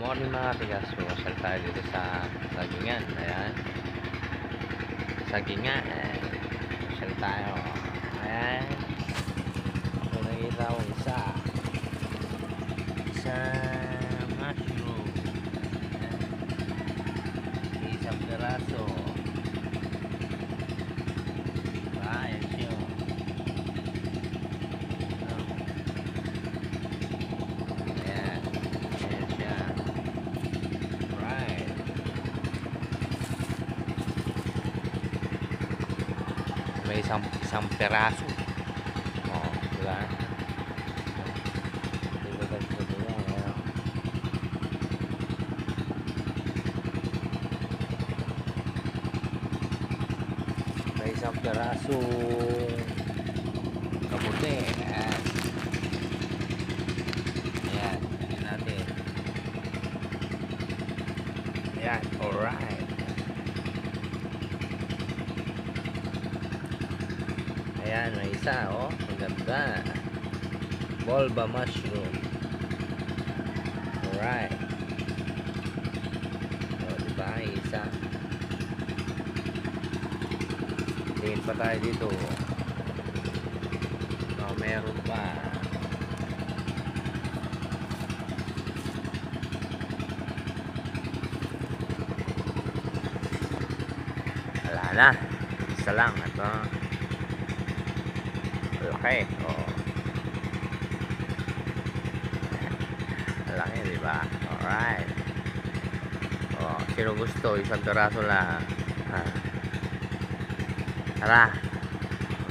Morning mga tigas, pumasal tayo dito sa Sagingan. Ayan, Sagingan, pumasal tayo. Ayan, ako nakita ko isa mushroom. Ayan, isang piraso. Ayan siya. Ayan, ayan siya. Right. May isang peraso. Oh, diba? May isang peraso kamuti. Ayan. Ayan. Ayan natin. Ayan. Alright. Ayan. May isa. Oh. Ang ganda. Bulba mushroom. Alright. O, diba? Isa. Tingin pa tayo dito. O, meron pa. Wala na. Isa lang. Ito. Laki. O. Laki, diba? Alright. O, sino gusto? Isang piraso lang. Tara.